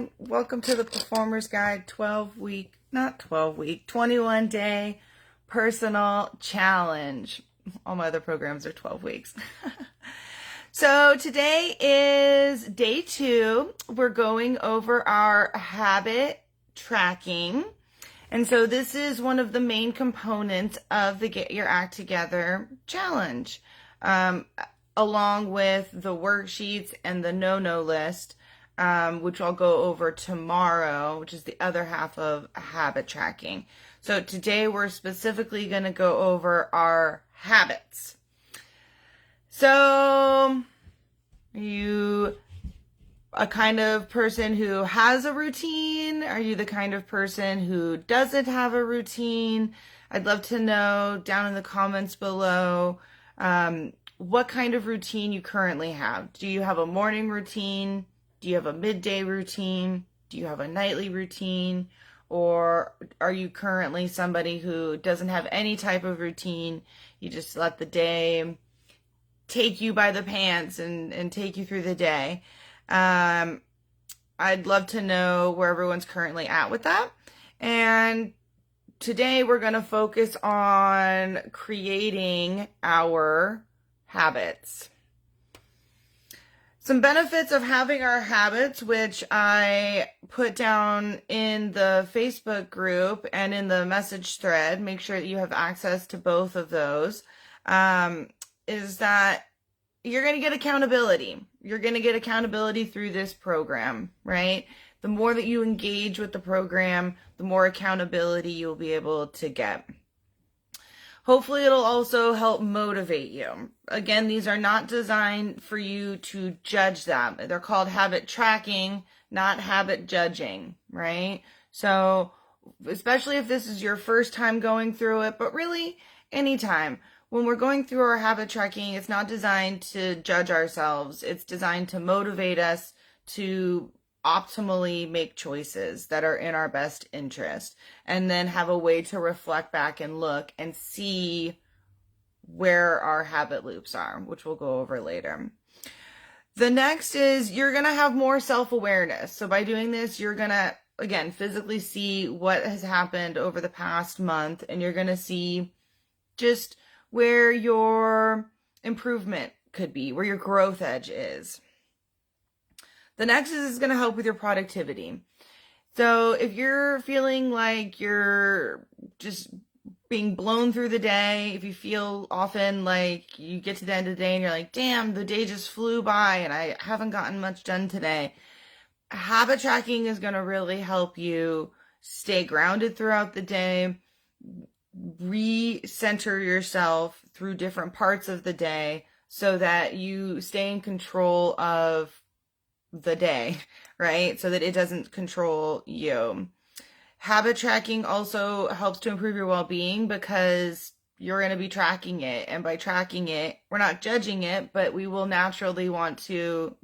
everyone. Welcome to the Performer's Guide 21-day personal challenge. All my other programs are 12 weeks. So today is day 2. We're going over our habit tracking. And so this is one of the main components of the Get Your Act Together challenge, along with the worksheets and the no-no list, which I'll go over tomorrow, which is the other half of habit tracking. So today we're specifically going to go over our habits. So, are you a kind of person who has a routine? Are you the kind of person who doesn't have a routine? I'd love to know down in the comments below what kind of routine you currently have. Do you have a morning routine? Do you have a midday routine? Do you have a nightly routine? Or are you currently somebody who doesn't have any type of routine? You just let the day take you by the pants and take you through the day. I'd love to know where everyone's currently at with that. And today we're going to focus on creating our habits. Some benefits of having our habits, which I put down in the Facebook group and in the message thread, make sure that you have access to both of those, is that you're going to get accountability. You're going to get accountability through this program, right? The more that you engage with the program, the more accountability you'll be able to get. Hopefully it'll also help motivate you. Again, these are not designed for you to judge them. They're called habit tracking, not habit judging, right? So, especially if this is your first time going through it, but really anytime. When we're going through our habit tracking, it's not designed to judge ourselves. It's designed to motivate us to optimally make choices that are in our best interest, and then have a way to reflect back and look and see where our habit loops are, which we'll go over later. The next is you're going to have more self-awareness. So by doing this, you're going to, again, physically see what has happened over the past month, and you're going to see just where your improvement could be, where your growth edge is. The next is going to help with your productivity. So if you're feeling like you're just being blown through the day, if you feel often like you get to the end of the day and you're like, damn, the day just flew by and I haven't gotten much done today, habit tracking is going to really help you stay grounded throughout the day, recenter yourself through different parts of the day so that you stay in control of the day, right? So that it doesn't control you. Habit tracking also helps to improve your well-being because you're going to be tracking it. And by tracking it, we're not judging it, but we will naturally want to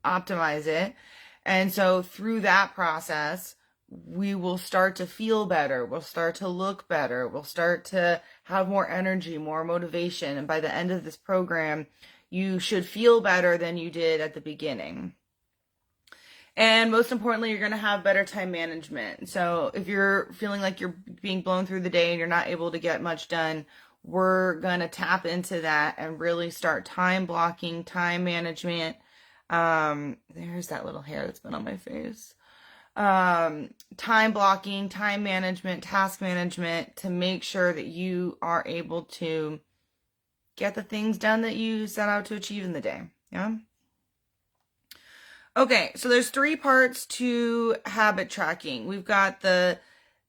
optimize it. And so through that process, we will start to feel better. We'll start to look better. We'll start to have more energy, more motivation. And by the end of this program, you should feel better than you did at the beginning. And most importantly, you're going to have better time management. So if you're feeling like you're being blown through the day and you're not able to get much done, we're going to tap into that and really start time blocking, time management. There's that little hair that's been on my face. Time blocking, time management, task management to make sure that you are able to get the things done that you set out to achieve in the day. Yeah. Okay, so there's 3 parts to habit tracking. We've got the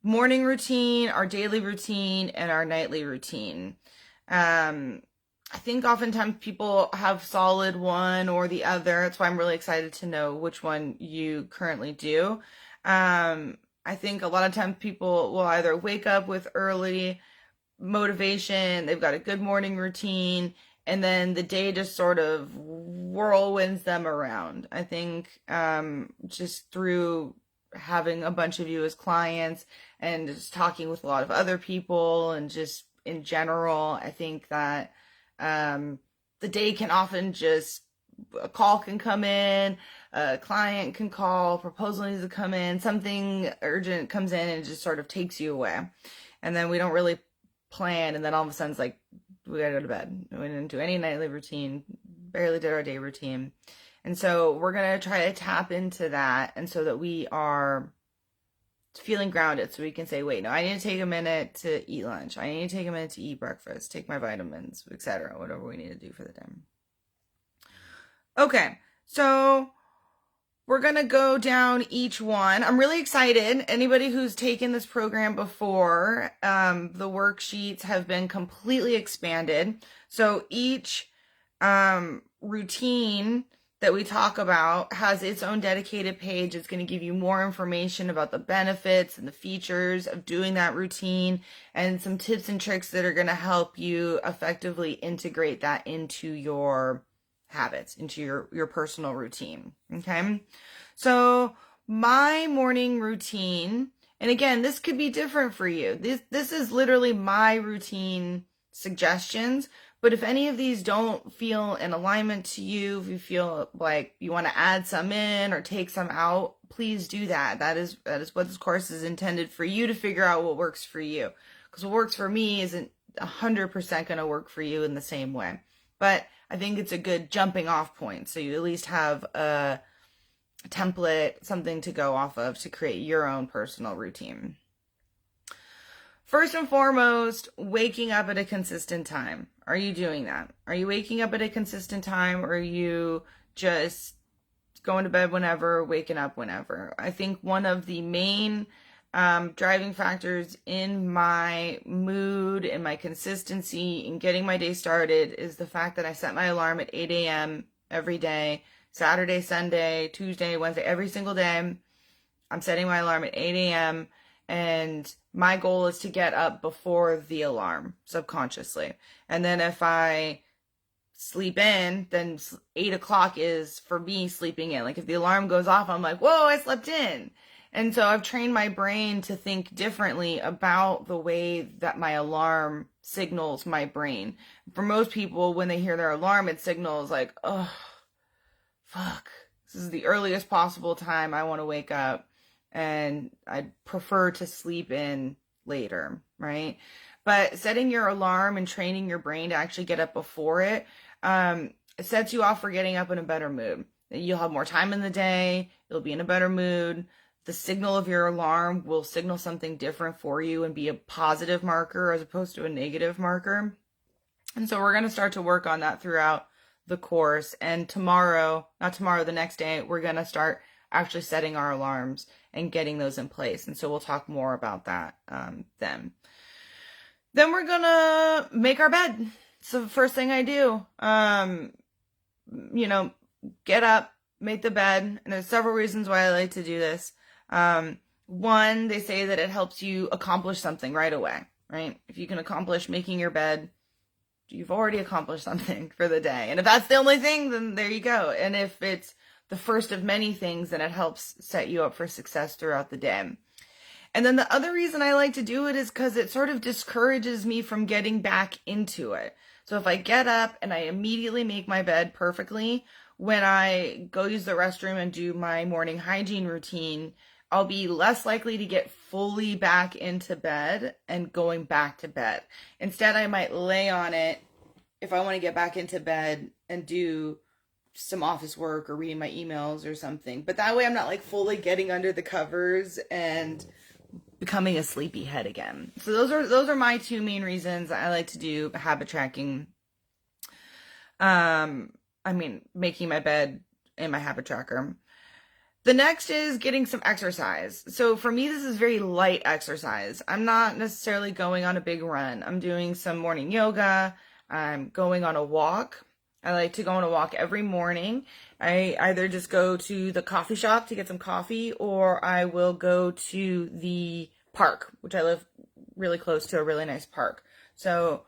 morning routine, our daily routine, and our nightly routine. I think oftentimes people have solid one or the other. That's why I'm really excited to know which one you currently do. I think a lot of times people will either wake up with early motivation, they've got a good morning routine, and then the day just sort of whirlwinds them around. I think just through having a bunch of you as clients and just talking with a lot of other people and just in general, I think that the day can often just a call can come in, a client can call, proposal needs to come in, something urgent comes in and it just sort of takes you away. And then we don't really plan, and then all of a sudden it's like, we gotta go to bed. We didn't do any nightly routine, barely did our day routine. And so we're gonna try to tap into that, and so that we are feeling grounded, so we can say, wait, no, I need to take a minute to eat lunch. I need to take a minute to eat breakfast, take my vitamins, etc., whatever we need to do for the day. Okay, so we're going to go down each one. I'm really excited. Anybody who's taken this program before, the worksheets have been completely expanded. So each routine that we talk about has its own dedicated page. It's going to give you more information about the benefits and the features of doing that routine, and some tips and tricks that are going to help you effectively integrate that into your habits, into your personal routine. Okay. So my morning routine, and again, this could be different for you. This is literally my routine suggestions. But if any of these don't feel in alignment to you, if you feel like you want to add some in or take some out, please do that. That is what this course is intended for you to figure out what works for you. Because what works for me isn't 100% going to work for you in the same way. But I think it's a good jumping off point. So you at least have a template, something to go off of to create your own personal routine. First and foremost, waking up at a consistent time. Are you doing that? Are you waking up at a consistent time, or are you just going to bed whenever, waking up whenever? I think one of the main driving factors in my mood and my consistency in getting my day started is the fact that I set my alarm at 8 a.m. every day, Saturday, Sunday, Tuesday, Wednesday, every single day. I'm setting my alarm at 8 a.m. and my goal is to get up before the alarm subconsciously. And then if I sleep in, then 8 o'clock is for me sleeping in. Like if the alarm goes off, I'm like, whoa, I slept in. And so I've trained my brain to think differently about the way that my alarm signals my brain. For most people, when they hear their alarm, it signals like, oh, fuck, this is the earliest possible time I want to wake up, and I'd prefer to sleep in later, right? But setting your alarm and training your brain to actually get up before it sets you off for getting up in a better mood. You'll have more time in the day, you'll be in a better mood. The signal of your alarm will signal something different for you and be a positive marker as opposed to a negative marker. And so we're going to start to work on that throughout the course. And the next day, we're going to start actually setting our alarms and getting those in place. And so we'll talk more about that then. Then we're going to make our bed. So the first thing I do, get up, make the bed. And there's several reasons why I like to do this. One, they say that it helps you accomplish something right away, right? If you can accomplish making your bed, you've already accomplished something for the day. And if that's the only thing, then there you go. And if it's the first of many things, then it helps set you up for success throughout the day. And then the other reason I like to do it is because it sort of discourages me from getting back into it. So if I get up and I immediately make my bed perfectly, when I go use the restroom and do my morning hygiene routine, I'll be less likely to get fully back into bed and going back to bed. Instead, I might lay on it if I want to get back into bed and do some office work or reading my emails or something. But that way I'm not like fully getting under the covers and becoming a sleepyhead again. So those are my two main reasons I like to do habit tracking. Making my bed in my habit tracker. The next is getting some exercise. So for me, this is very light exercise. I'm not necessarily going on a big run. I'm doing some morning yoga. I'm going on a walk. I like to go on a walk every morning. I either just go to the coffee shop to get some coffee, or I will go to the park, which I live really close to a really nice park. So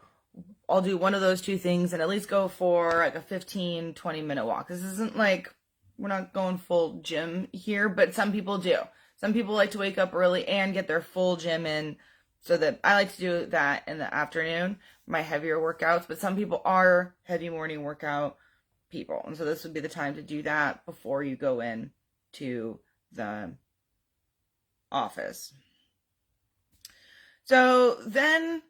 I'll do one of those two things and at least go for like a 15, 20-minute walk. This isn't like, we're not going full gym here, but some people do. Some people like to wake up early and get their full gym in, so that I like to do that in the afternoon, my heavier workouts. But some people are heavy morning workout people. And so this would be the time to do that before you go in to the office. So then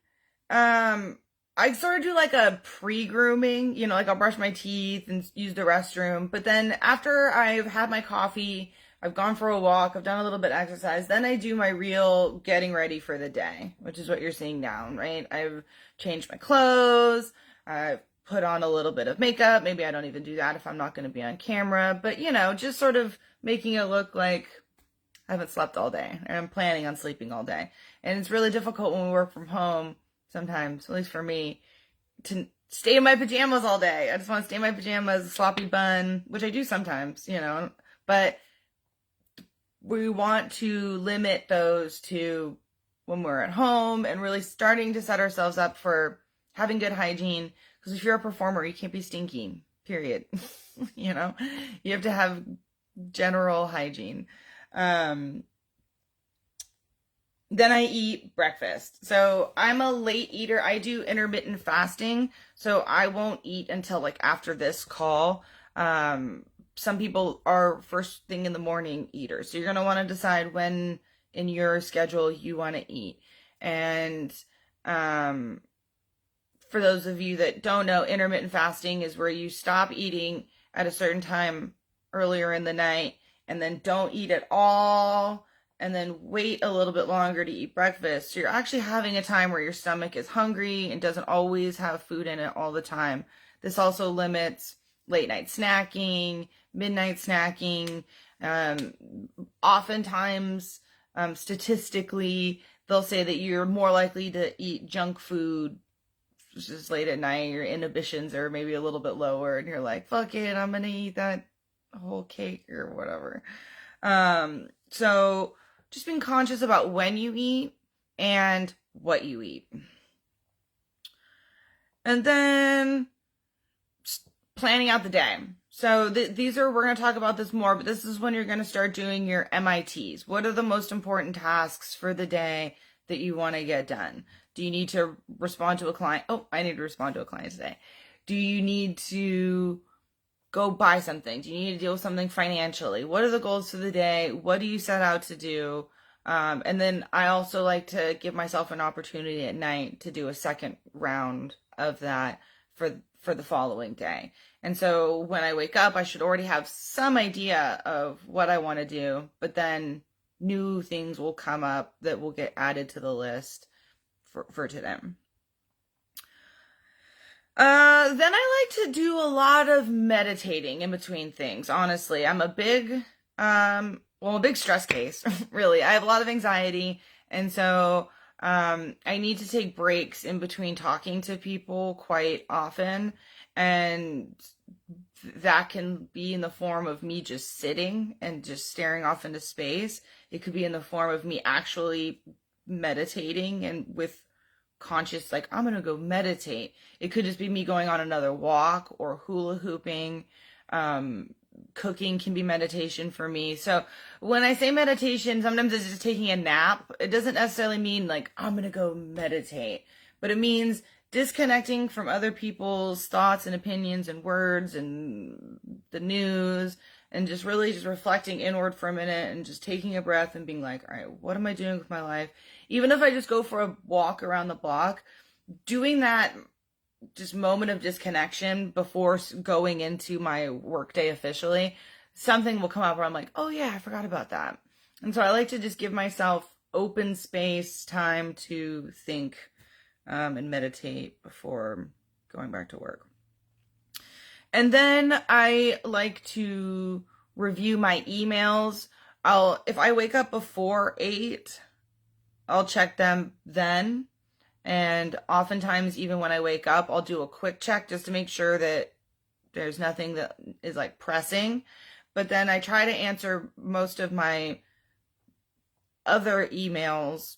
I sort of do like a pre-grooming, like I'll brush my teeth and use the restroom. But then after I've had my coffee, I've gone for a walk, I've done a little bit of exercise, then I do my real getting ready for the day, which is what you're seeing now, right? I've changed my clothes, I've put on a little bit of makeup. Maybe I don't even do that if I'm not going to be on camera, but just sort of making it look like I haven't slept all day, and I'm planning on sleeping all day. And it's really difficult when we work from home sometimes, at least for me, to stay in my pajamas all day. I just want to stay in my pajamas, a sloppy bun, which I do sometimes, but we want to limit those to when we're at home and really starting to set ourselves up for having good hygiene. Because if you're a performer, you can't be stinky, period. You have to have general hygiene. Then I eat breakfast. So I'm a late eater. I do intermittent fasting. So I won't eat until like after this call. Some people are first thing in the morning eaters. So you're going to want to decide when in your schedule you want to eat. And, for those of you that don't know, intermittent fasting is where you stop eating at a certain time earlier in the night and then don't eat at all, and then wait a little bit longer to eat breakfast. So you're actually having a time where your stomach is hungry and doesn't always have food in it all the time. This also limits late night snacking, midnight snacking. Oftentimes, statistically, they'll say that you're more likely to eat junk food just late at night. Your inhibitions are maybe a little bit lower, and you're like, fuck it, I'm gonna eat that whole cake or whatever. So just being conscious about when you eat and what you eat. And then planning out the day. So we're going to talk about this more, but this is when you're going to start doing your MITs. What are the most important tasks for the day that you want to get done? Do you need to respond to a client? Oh, I need to respond to a client today. Do you need to go buy something? Do you need to deal with something financially? What are the goals for the day? What do you set out to do? And then I also like to give myself an opportunity at night to do a second round of that for the following day. And so when I wake up, I should already have some idea of what I want to do, but then new things will come up that will get added to the list for today. Then I like to do a lot of meditating in between things. Honestly, I'm a big stress case, really. I have a lot of anxiety. And so, I need to take breaks in between talking to people quite often. And that can be in the form of me just sitting and just staring off into space. It could be in the form of me actually meditating and with conscious, like, I'm gonna go meditate. It could just be me going on another walk or hula hooping. Cooking can be meditation for me. So when I say meditation, sometimes it's just taking a nap. It doesn't necessarily mean like I'm gonna go meditate, but it means disconnecting from other people's thoughts and opinions and words and the news, and just really just reflecting inward for a minute and just taking a breath and being like, all right, what am I doing with my life? Even if I just go for a walk around the block, doing that just moment of disconnection before going into my workday officially, something will come up where I'm like, oh yeah, I forgot about that. And so I like to just give myself open space, time to think and meditate before going back to work. And then I like to review my emails. If I wake up before 8, I'll check them then. And oftentimes, even when I wake up, I'll do a quick check just to make sure that there's nothing that is like pressing. But then I try to answer most of my other emails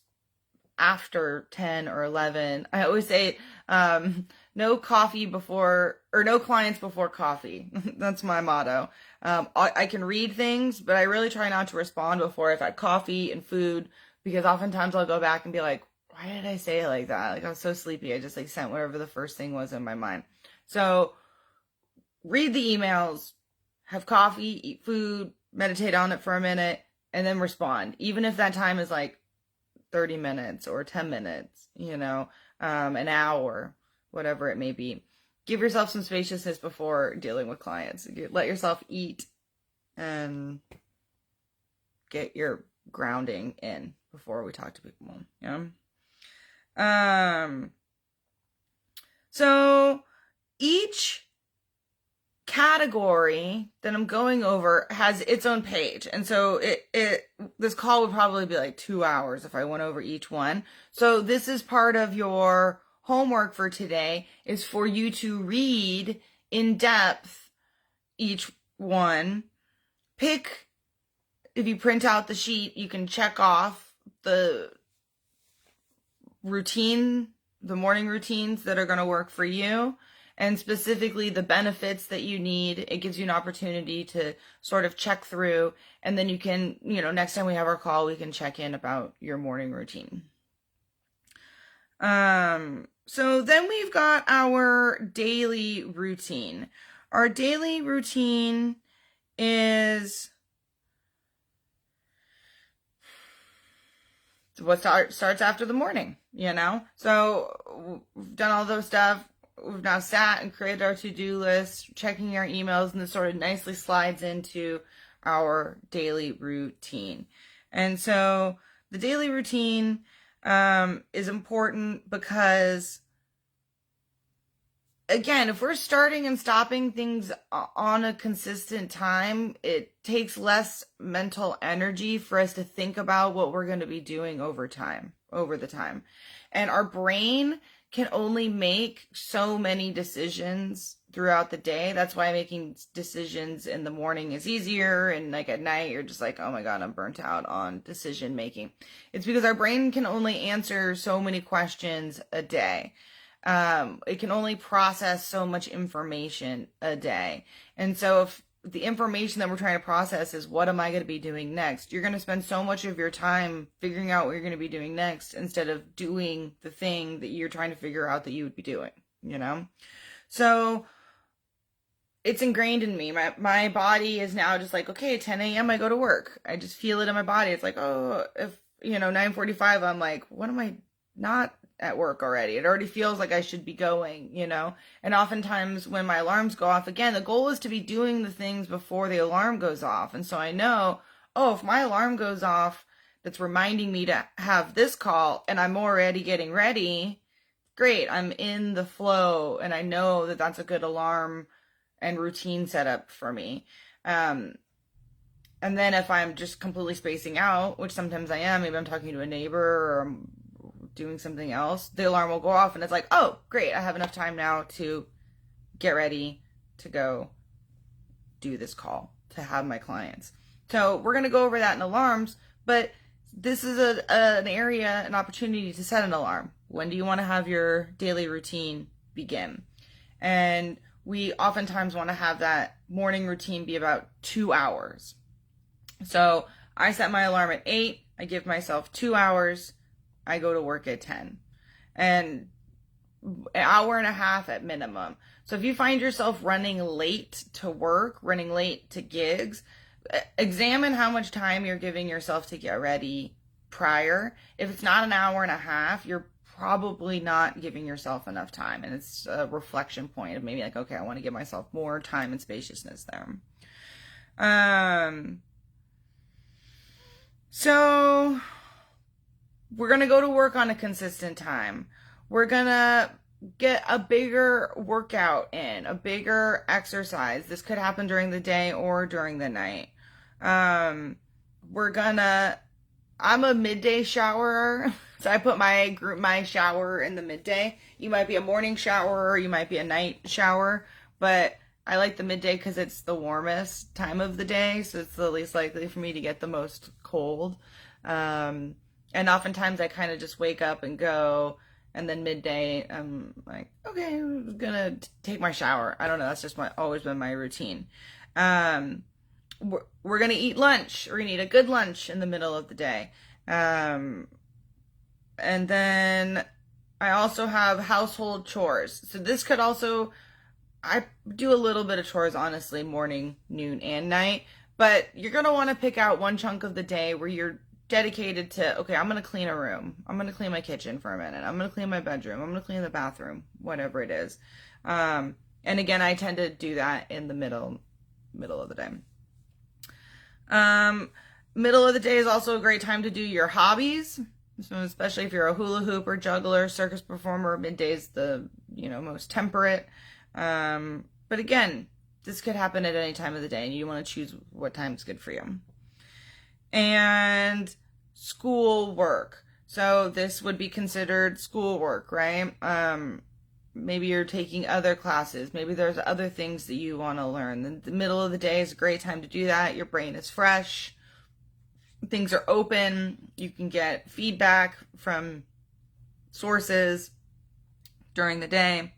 after 10 or 11. I always say, no coffee before, or no clients before coffee. That's my motto. I can read things, but I really try not to respond before I've had coffee and food, because oftentimes I'll go back and be like, why did I say it like that? Like, I was so sleepy. I just like sent whatever the first thing was in my mind. So read the emails, have coffee, eat food, meditate on it for a minute, and then respond. Even if that time is like 30 minutes or 10 minutes, an hour, whatever it may be. Give yourself some spaciousness before dealing with clients. Let yourself eat and get your grounding in before we talk to people. So each category that I'm going over has its own page. And so this call would probably be like 2 hours if I went over each one. So this is part of your homework for today, is for you to read in depth each one. If you print out the sheet, you can check off the morning routines that are going to work for you, and specifically the benefits that you need. It gives you an opportunity to sort of check through, and then you can, next time we have our call, we can check in about your morning routine. So then we've got our daily routine. Our daily routine is what starts after the morning, So we've done all those stuff. We've now sat and created our to-do list, checking our emails, and this sort of nicely slides into our daily routine. And so the daily routine is important because, again, if we're starting and stopping things on a consistent time, it takes less mental energy for us to think about what we're going to be doing over the time. And our brain can only make so many decisions throughout the day. That's why making decisions in the morning is easier, and like at night you're just like, oh my god, I'm burnt out on decision making. It's because our brain can only answer so many questions a day. It can only process so much information a day. And so if the information that we're trying to process is, what am I going to be doing next? You're going to spend so much of your time figuring out what you're going to be doing next instead of doing the thing that you're trying to figure out that you would be doing, So it's ingrained in me. My body is now just like, okay, 10 a.m. I go to work. I just feel it in my body. It's like, oh, if, 9:45, I'm like, what am I not at work already? It already feels like I should be going, and oftentimes when my alarms go off, again, the goal is to be doing the things before the alarm goes off. And so I know, if my alarm goes off, that's reminding me to have this call, and I'm already getting ready, great, I'm in the flow, and I know that that's a good alarm and routine setup for me. And then if I'm just completely spacing out, which sometimes I am, maybe I'm talking to a neighbor or I'm doing something else, the alarm will go off, and it's like, oh, great, I have enough time now to get ready to go do this call, to have my clients. So we're going to go over that in alarms, but this is an opportunity to set an alarm. When do you want to have your daily routine begin? And we oftentimes want to have that morning routine be about 2 hours. So I set my alarm at 8, I give myself 2 hours, I go to work at 10, and an hour and a half at minimum. So if you find yourself running late to work, running late to gigs, examine how much time you're giving yourself to get ready prior. If it's not an hour and a half, you're probably not giving yourself enough time. And it's a reflection point of maybe like, okay, I want to give myself more time and spaciousness there. So we're going to go to work on a consistent time. We're going to get a bigger workout in, a bigger exercise. This could happen during the day or during the night. I'm a midday showerer, so I put my shower in the midday. You might be a morning shower, or you might be a night shower, but I like the midday because it's the warmest time of the day, so it's the least likely for me to get the most cold. And oftentimes I kind of just wake up and go, and then midday I'm like, okay, I'm gonna take my shower. I don't know, that's just always been my routine. We're gonna eat lunch. We're gonna eat a good lunch in the middle of the day. And then I also have household chores. So this could also I do a little bit of chores, honestly, morning, noon, and night. But you're going to want to pick out one chunk of the day where you're dedicated to, okay, I'm going to clean a room. I'm going to clean my kitchen for a minute. I'm going to clean my bedroom. I'm going to clean the bathroom, whatever it is. And again, I tend to do that in the middle of the day. Middle of the day is also a great time to do your hobbies. So especially if you're a hula hooper, juggler, circus performer, midday's the, most temperate. But again, this could happen at any time of the day, and you want to choose what time is good for you. And school work. So this would be considered school work, right? Maybe you're taking other classes. Maybe there's other things that you want to learn. The middle of the day is a great time to do that. Your brain is fresh. Things are open. You can get feedback from sources during the day.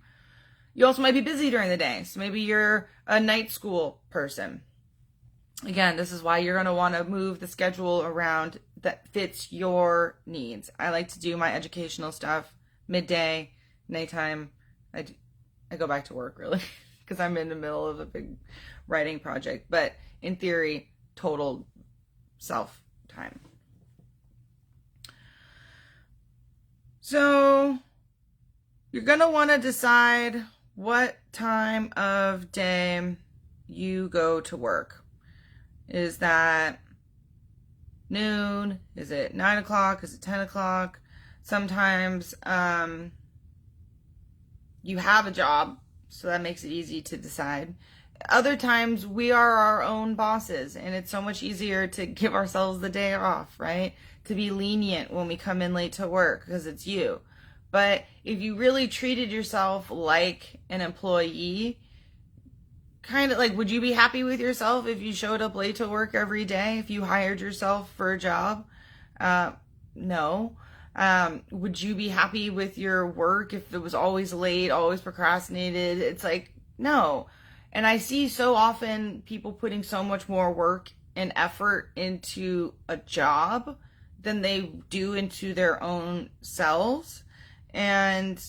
You also might be busy during the day. So maybe you're a night school person. Again, this is why you're going to want to move the schedule around that fits your needs. I like to do my educational stuff midday, nighttime. I go back to work, really, because I'm in the middle of a big writing project. But in theory, total self time. So you're going to want to decide what time of day you go to work. Is that noon? Is it 9 o'clock? Is it 10 o'clock? Sometimes you have a job, so that makes it easy to decide. Other times we are our own bosses, and it's so much easier to give ourselves the day off, right? To be lenient when we come in late to work because it's you. But if you really treated yourself like an employee, kind of like, would you be happy with yourself if you showed up late to work every day? If you hired yourself for a job? No. Would you be happy with your work if it was always late, always procrastinated? It's like, no. And I see so often people putting so much more work and effort into a job than they do into their own selves. And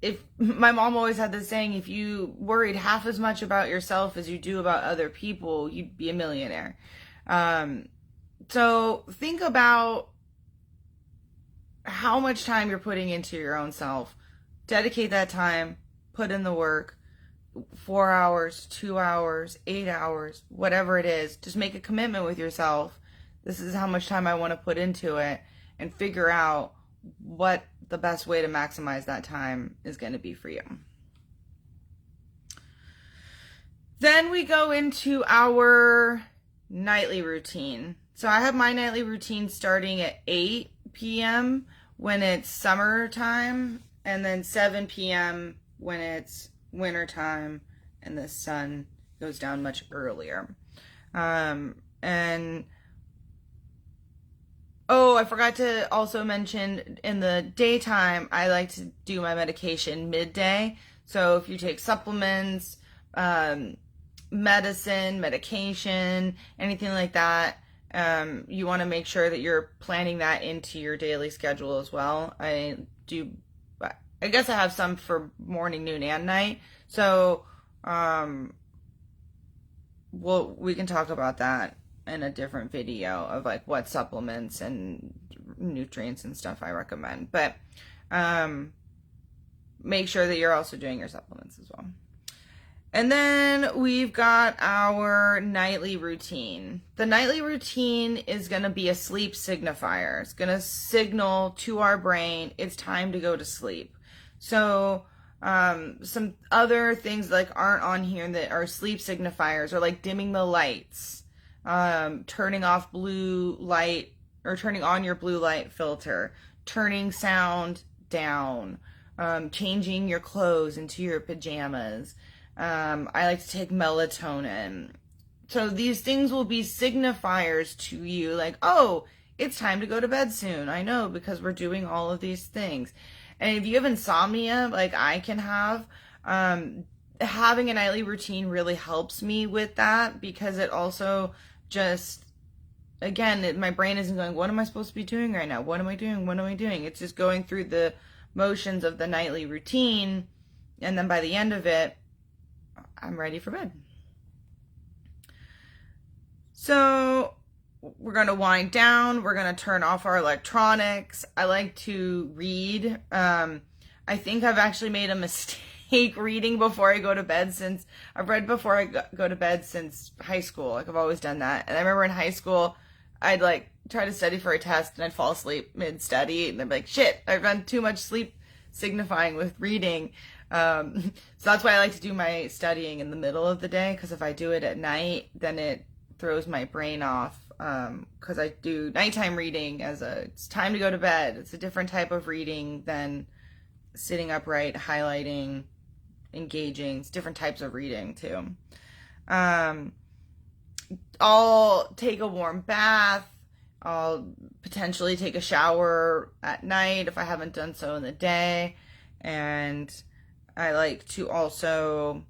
if my mom always had this saying, if you worried half as much about yourself as you do about other people, you'd be a millionaire. So think about how much time you're putting into your own self. Dedicate that time, put in the work, 4 hours, 2 hours, 8 hours, whatever it is. Just make a commitment with yourself. This is how much time I want to put into it, and figure out what the best way to maximize that time is going to be for you. Then we go into our nightly routine. So I have my nightly routine starting at 8 p.m. when it's summertime, and then 7 p.m. when it's wintertime and the sun goes down much earlier. I forgot to also mention, in the daytime, I like to do my medication midday. So if you take supplements, medicine, medication, anything like that, you want to make sure that you're planning that into your daily schedule as well. I guess I have some for morning, noon, and night. So we can talk about that in a different video of like what supplements and nutrients and stuff I recommend. But make sure that you're also doing your supplements as well. And then we've got our nightly routine. The nightly routine is going to be a sleep signifier. It's going to signal to our brain it's time to go to sleep. So some other things like aren't on here that are sleep signifiers are like dimming the lights, turning off blue light, or turning on your blue light filter, turning sound down, changing your clothes into your pajamas. I like to take melatonin. So these things will be signifiers to you, like, oh, it's time to go to bed soon. I know, because we're doing all of these things. And if you have insomnia, like I can have, having a nightly routine really helps me with that, because it also just, again, my brain isn't going, what am I supposed to be doing right now? What am I doing? What am I doing? It's just going through the motions of the nightly routine. And then by the end of it, I'm ready for bed. So we're going to wind down. We're going to turn off our electronics. I like to read. I think I've actually made a mistake reading before I go to bed, since I've read before I go to bed since high school. Like, I've always done that. And I remember in high school, I'd like try to study for a test and I'd fall asleep mid-study, and I'd be like, shit, I've done too much sleep signifying with reading. So that's why I like to do my studying in the middle of the day, because if I do it at night, then it throws my brain off, because I do nighttime reading as it's time to go to bed. It's a different type of reading than sitting upright, highlighting, engaging. It's different types of reading too. I'll take a warm bath. I'll potentially take a shower at night if I haven't done so in the day. And I like to also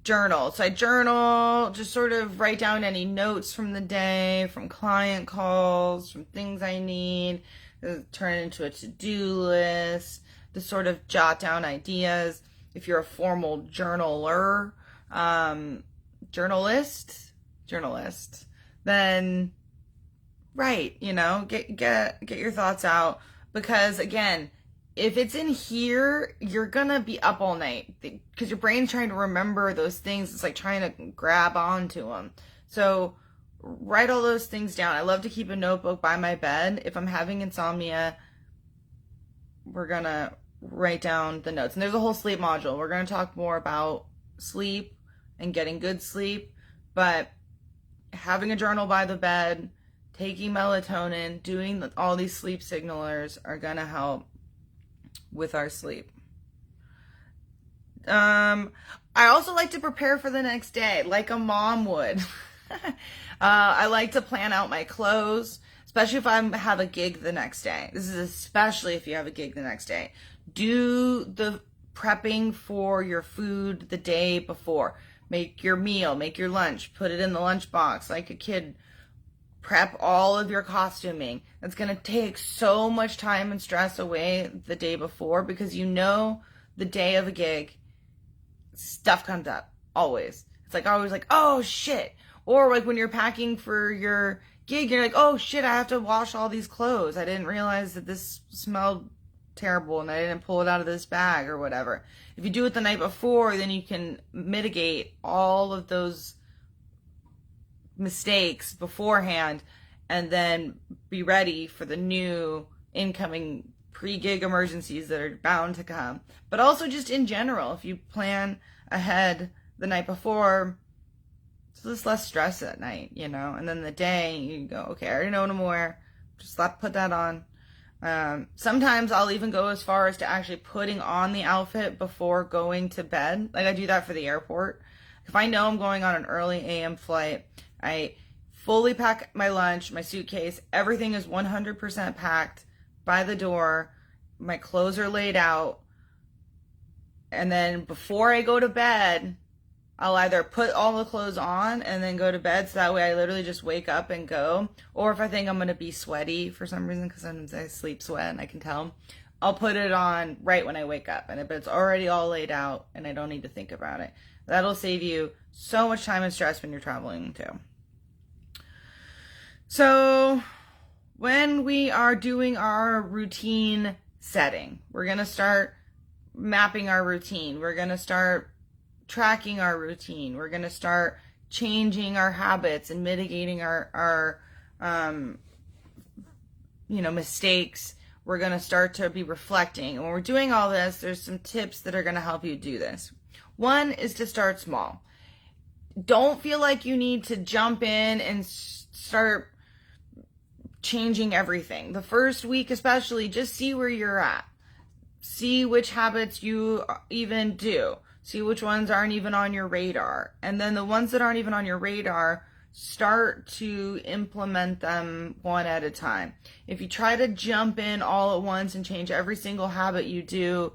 journal. So I journal, just sort of write down any notes from the day, from client calls, from things I need, turn it into a to-do list, to sort of jot down ideas. If you're a formal journaler, journalist, then write, get your thoughts out, because again, if it's in here, you're gonna be up all night because your brain's trying to remember those things. It's like trying to grab onto them. So write all those things down. I love to keep a notebook by my bed. If I'm having insomnia, we're gonna write down the notes. And there's a whole sleep module. We're gonna talk more about sleep and getting good sleep, but having a journal by the bed, taking melatonin, doing all these sleep signalers are gonna help with our sleep. I also like to prepare for the next day like a mom would. I like to plan out my clothes, especially if I have a gig the next day. This is especially if you have a gig the next day. Do the prepping for your food the day before. Make your meal, make your lunch, put it in the lunchbox like a kid. Prep all of your costuming. That's going to take so much time and stress away the day before, because the day of a gig, stuff comes up. Always. It's like always like, oh shit. Or like when you're packing for your gig, you're like, oh shit, I have to wash all these clothes. I didn't realize that this smelled terrible and I didn't pull it out of this bag or whatever. If you do it the night before, then you can mitigate all of those mistakes beforehand and then be ready for the new incoming pre-gig emergencies that are bound to come. But also just in general, if you plan ahead the night before, it's just less stress at night, and then the day you go, okay, I already know what I'm wearing, just put that on. Sometimes I'll even go as far as to actually putting on the outfit before going to bed. Like I do that for the airport. If I know I'm going on an early AM flight, I fully pack my lunch, my suitcase, everything is 100% packed by the door. My clothes are laid out. And then before I go to bed, I'll either put all the clothes on and then go to bed, so that way I literally just wake up and go. Or if I think I'm going to be sweaty for some reason, because sometimes I sleep sweat and I can tell, I'll put it on right when I wake up. And if it's already all laid out and I don't need to think about it, that'll save you so much time and stress when you're traveling too. So when we are doing our routine setting, we're going to start mapping our routine. We're going to start tracking our routine. We're going to start changing our habits and mitigating our mistakes. We're going to start to be reflecting. And when we're doing all this, there's some tips that are going to help you do this. One is to start small. Don't feel like you need to jump in and start changing everything. The first week especially, just see where you're at. See which habits you even do. See which ones aren't even on your radar. And then the ones that aren't even on your radar, start to implement them one at a time. If you try to jump in all at once and change every single habit you do,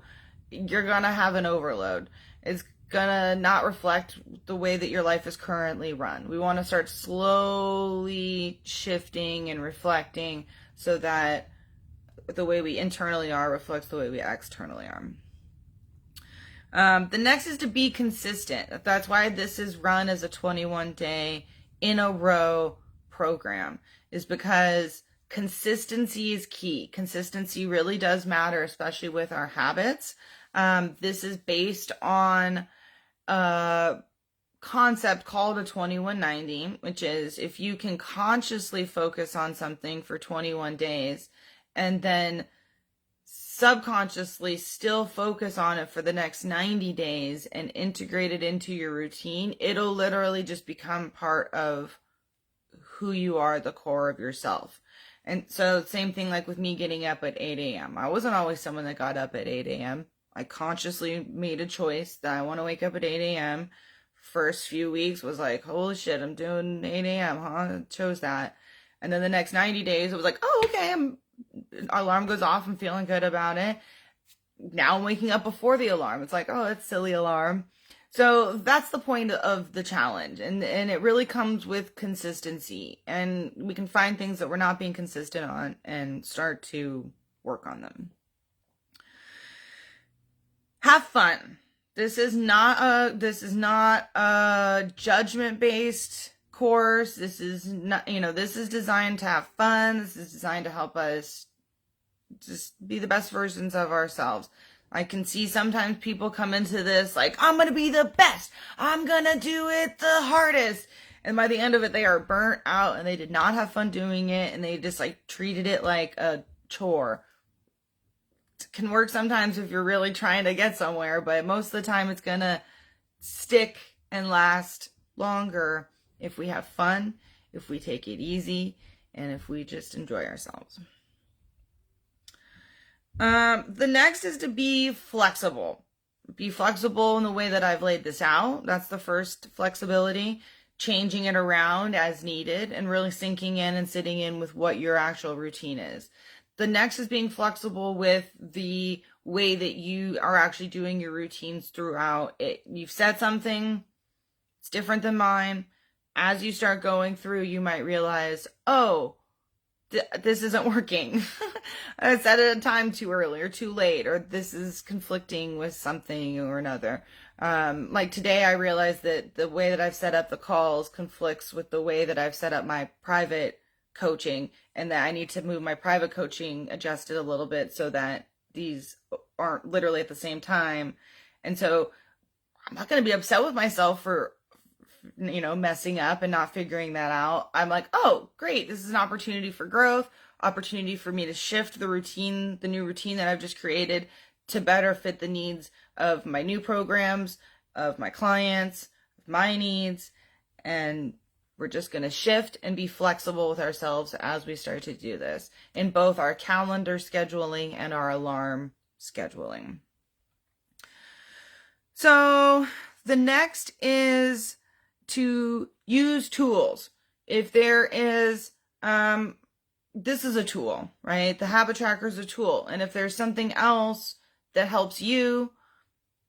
you're going to have an overload. It's going to not reflect the way that your life is currently run. We want to start slowly shifting and reflecting so that the way we internally are reflects the way we externally are. The next is to be consistent. That's why this is run as a 21-day in a row program, is because consistency is key. Consistency really does matter, especially with our habits. This is based on a concept called a 2190, which is if you can consciously focus on something for 21 days and then subconsciously still focus on it for the next 90 days and integrate it into your routine, it'll literally just become part of who you are, the core of yourself. And so same thing like with me getting up at 8 a.m. I wasn't always someone that got up at 8 a.m. I consciously made a choice that I want to wake up at 8 a.m. First few weeks was like, holy shit, I'm doing 8 a.m., huh? I chose that. And then the next 90 days, it was like, oh, okay, alarm goes off, I'm feeling good about it. Now I'm waking up before the alarm. It's like, oh, it's silly alarm. So that's the point of the challenge. And it really comes with consistency. And we can find things that we're not being consistent on and start to work on them. Have fun. This is not a judgment-based course. This is not, this is designed to have fun. This is designed to help us just be the best versions of ourselves. I can see sometimes people come into this like, I'm going to be the best. I'm going to do it the hardest. And by the end of it, they are burnt out and they did not have fun doing it. And they just like treated it like a chore. It can work sometimes if you're really trying to get somewhere, but most of the time it's going to stick and last longer if we have fun, if we take it easy, and if we just enjoy ourselves. The next is to be flexible. Be flexible in the way that I've laid this out. That's the first flexibility. Changing it around as needed and really sinking in and sitting in with what your actual routine is. The next is being flexible with the way that you are actually doing your routines throughout it. You've said something, it's different than mine. As you start going through, you might realize, oh, this isn't working. I set it a time too early or too late, or this is conflicting with something or another. Like today, I realized that the way that I've set up the calls conflicts with the way that I've set up my private coaching, and that I need to move my private coaching adjusted a little bit so that these aren't literally at the same time. And so I'm not going to be upset with myself for messing up and not figuring that out. I'm like, oh, great. This is an opportunity for growth, opportunity for me to shift the routine, the new routine that I've just created to better fit the needs of my new programs, of my clients, of my needs. And we're just going to shift and be flexible with ourselves as we start to do this in both our calendar scheduling and our alarm scheduling. So the next is to use tools. If there is, this is a tool, right? The habit tracker is a tool. And if there's something else that helps you,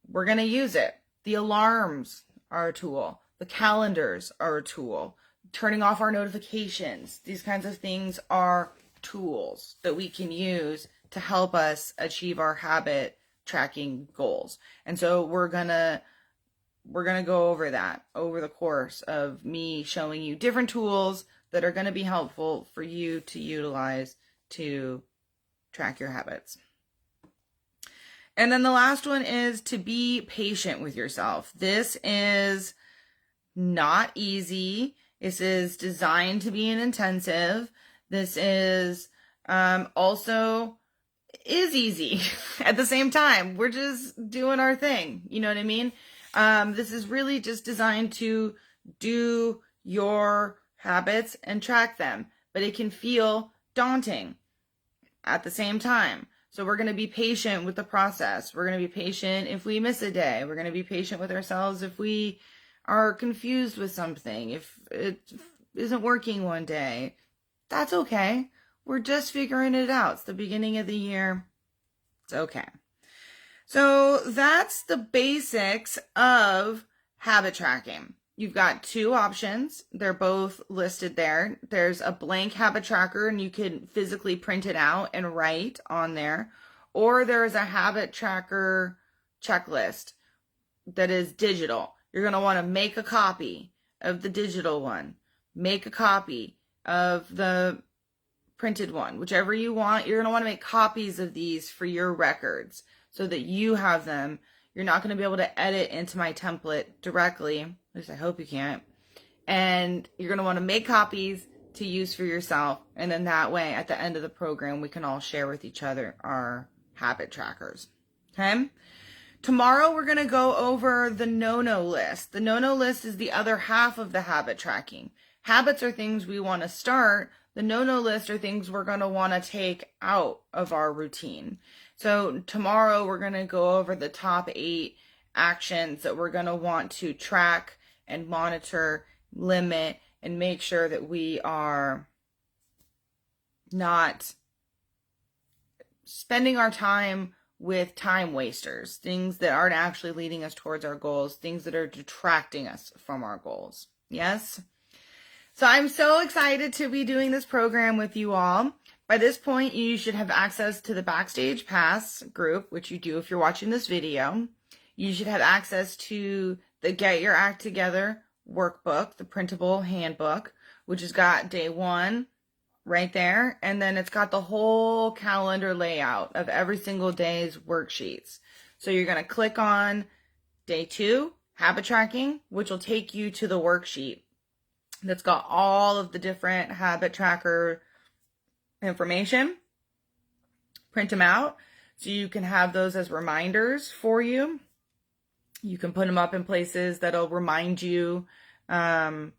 we're going to use it. The alarms are a tool. The calendars are a tool. Turning off our notifications. These kinds of things are tools that we can use to help us achieve our habit tracking goals. And so we're going to go over that over the course of me showing you different tools that are going to be helpful for you to utilize to track your habits. And then the last one is to be patient with yourself. This is not easy. This is designed to be an intensive. This is also is easy at the same time. We're just doing our thing. You know what I mean? This is really just designed to do your habits and track them, but it can feel daunting at the same time. So we're going to be patient with the process. We're going to be patient if we miss a day. We're going to be patient with ourselves if we are confused with something, if it isn't working one day. That's okay. We're just figuring it out. It's the beginning of the year. It's okay. So that's the basics of habit tracking. You've got two options. They're both listed there. There's a blank habit tracker and you can physically print it out and write on there. Or there's a habit tracker checklist, that is digital. You're going to want to make a copy of the digital one. Make a copy of the printed one. Whichever you want, you're going to want to make copies of these for your records so that you have them. You're not going to be able to edit into my template directly. At least I hope you can't. And you're going to want to make copies to use for yourself. And then that way, at the end of the program, we can all share with each other our habit trackers. Okay? Tomorrow, we're going to go over the no-no list. The no-no list is the other half of the habit tracking. Habits are things we want to start. The no-no list are things we're going to want to take out of our routine. So tomorrow, we're going to go over the top 8 actions that we're going to want to track and monitor, limit, and make sure that we are not spending our time with time wasters, things that aren't actually leading us towards our goals, things that are detracting us from our goals. Yes? So I'm so excited to be doing this program with you all. By this point, you should have access to the Backstage Pass group, which you do if you're watching this video. You should have access to the Get Your Act Together workbook, the printable handbook, which has got day 1 right there. And then it's got the whole calendar layout of every single day's worksheets. So you're going to click on day 2, habit tracking, which will take you to the worksheet that's got all of the different habit tracker information. Print them out so you can have those as reminders for you. You can put them up in places that'll remind you to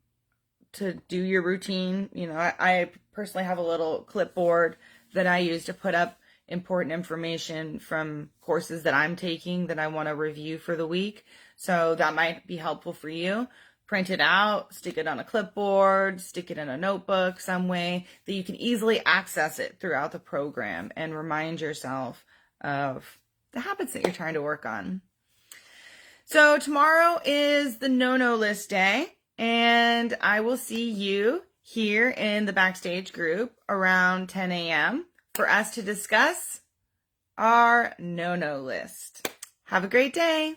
do your routine. You know, I personally have a little clipboard that I use to put up important information from courses that I'm taking that I want to review for the week. So that might be helpful for you. Print it out, stick it on a clipboard, stick it in a notebook some way that you can easily access it throughout the program and remind yourself of the habits that you're trying to work on. So tomorrow is the no-no list day, and I will see you here in the Backstage group around 10 a.m. for us to discuss our no-no list. Have a great day.